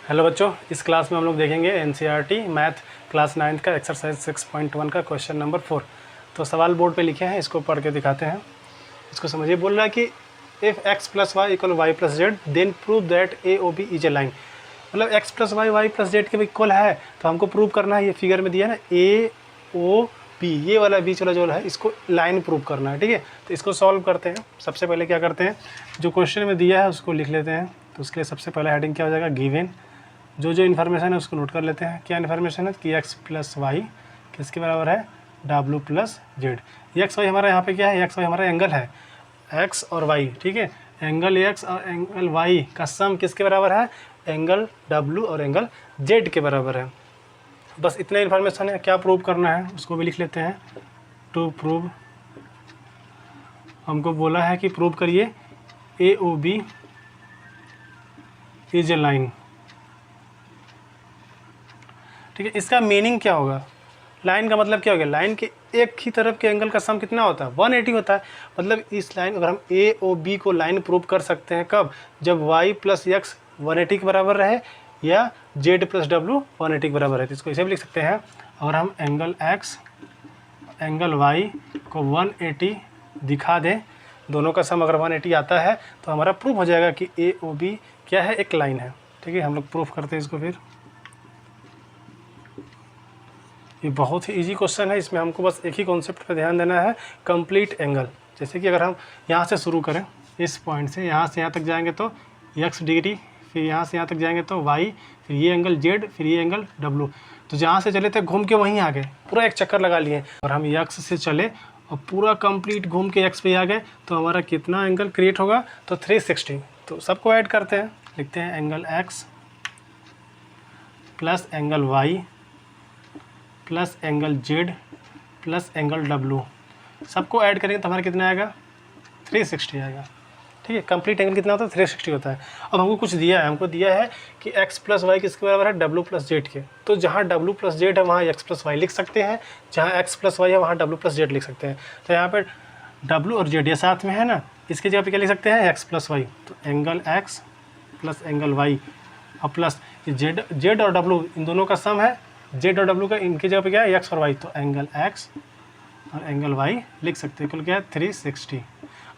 Hello बच्चों, इस class में हम लोग देखेंगे एनसीईआरटी मैथ क्लास 9 का एक्सरसाइज 6.1 का क्वेश्चन नंबर 4। तो सवाल बोर्ड पे लिखे हैं, इसको पढ़ के दिखाते हैं। इसको समझिए। बोल रहा है कि if x plus y equal y plus z then prove that A O B is a line. मतलब x plus y y plus z के इक्वल है तो हमको प्रूव करना है। ये फिगर में दिया है ना, ए ओ बी, ये वाला बीच वाला जो है इसको लाइन प्रूव करना है। ठीक है, तो इसको सॉल्व करते हैं। सबसे पहले क्या करते हैं, जो क्वेश्चन में दिया है उसको लिख लेते हैं। तो उसके लिए सबसे पहले हेडिंग क्या हो जाएगा, गिवन। जो इन्फॉर्मेशन है उसको नोट कर लेते हैं। क्या इन्फॉर्मेशन है कि x प्लस वाई किसके बराबर है, W plus z. X y हमारा यहाँ पे क्या है, एक्स वाई हमारा एंगल है, x और y। ठीक है, एंगल x और एंगल y का सम किसके बराबर है, एंगल W और एंगल Z के बराबर है। बस इतना इन्फॉर्मेशन है। क्या प्रूव करना है उसको भी लिख लेते हैं। टू प्रूव, हमको बोला है कि प्रूव करिए A O B is a line. ठीक है, इसका मीनिंग क्या होगा, लाइन का मतलब क्या हो गया, लाइन के एक ही तरफ के एंगल का सम कितना होता है, 180 होता है। मतलब इस लाइन, अगर हम ए ओ बी को लाइन प्रूव कर सकते हैं कब, जब y प्लस एक्स 180 के बराबर रहे या z प्लस डब्ल्यू 180 के बराबर है। तो इसको ऐसे भी लिख सकते हैं। और हम एंगल x एंगल y को 180 दिखा दें, दोनों का सम अगर 180 आता है तो हमारा प्रूफ हो जाएगा कि ए ओ बी क्या है, एक लाइन है। ठीक है, हम लोग प्रूफ करते हैं इसको। फिर ये बहुत ही इजी क्वेश्चन है, इसमें हमको बस एक ही कॉन्सेप्ट पर ध्यान देना है, कंप्लीट एंगल। जैसे कि अगर हम यहाँ से शुरू करें, इस पॉइंट से यहाँ तक जाएंगे तो x डिग्री, फिर यहाँ से यहाँ तक जाएंगे तो y, फिर ये एंगल z, फिर ये एंगल w। तो जहाँ से चले थे घूम के वहीं आ गए, पूरा एक चक्कर लगा लिए। और हम x से चले और पूरा कंप्लीट घूम के x पे आ गए तो हमारा कितना एंगल क्रिएट होगा, तो 360। तो सबको ऐड करते हैं, लिखते हैं angle x plus angle y plus angle Z plus angle W। सबको ऐड करेंगे तो हमारा कितना आएगा, 360 आएगा। ठीक है, कंप्लीट एंगल कितना होता है, 360 होता है। अब हमको कुछ दिया है, हमको दिया है कि x प्लस वाई किसके बराबर है, W प्लस जेड के। तो जहाँ W प्लस जेड है वहाँ x प्लस वाई लिख सकते हैं, जहाँ x प्लस वाई है वहाँ W प्लस जेड लिख सकते हैं। तो यहाँ पर W और Z ये साथ में है ना, इसके जगह पे क्या लिख सकते हैं, x प्लस वाई। तो angle x plus angle y और प्लस Z और W इन दोनों का सम है, Z और W का, इनके जगह पे क्या है, x और y। तो एंगल x और एंगल y लिख सकते हैं, कुल क्या है 360।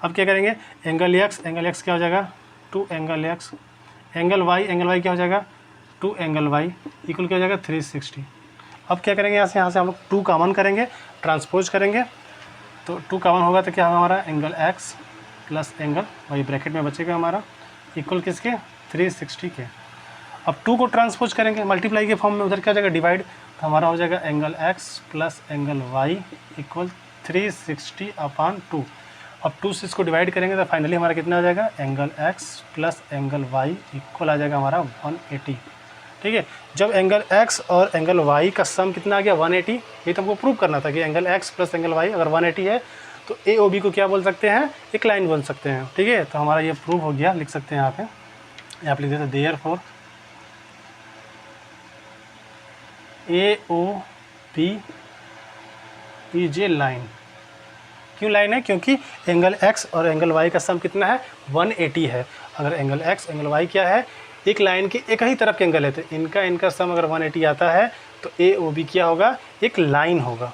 अब क्या करेंगे, एंगल x क्या हो जाएगा, 2 एंगल x, एंगल y क्या हो जाएगा, 2 एंगल y इक्वल क्या हो जाएगा 360। अब क्या करेंगे, यहाँ से हम लोग 2 कॉमन करेंगे, ट्रांसपोज करेंगे। तो 2 कॉमन होगा तो क्या होगा हमारा, angle x plus angle y bracket में बचेगा हमारा, इक्वल किसके, 360 के। अब 2 को ट्रांसपोज करेंगे मल्टीप्लाई के फॉर्म में, उधर क्या हो जाएगा डिवाइड। तो हमारा हो जाएगा angle x plus angle y equal 360/2। अब 2 से इसको डिवाइड करेंगे तो फाइनली हमारा कितना आ जाएगा, angle x plus angle y equal आ जाएगा हमारा 180। ठीक है, जब एंगल x और एंगल y का सम कितना आ गया 180, ये तो हमको प्रूव करना था कि angle x plus angle y अगर 180 है तो ए ओ बी को क्या बोल सकते हैं, एक लाइन बोल सकते हैं। ठीक है, तो हमारा ये प्रूव हो गया। लिख सकते हैं यहाँ पे लिख देते हैं therefore A O B is a line. क्यों लाइन है, क्योंकि एंगल x और एंगल y का सम कितना है, 180 है। अगर एंगल x एंगल y क्या है, एक लाइन के एक ही तरफ के एंगल है, तो इनका सम अगर 180 आता है तो ए ओ बी क्या होगा, एक लाइन होगा।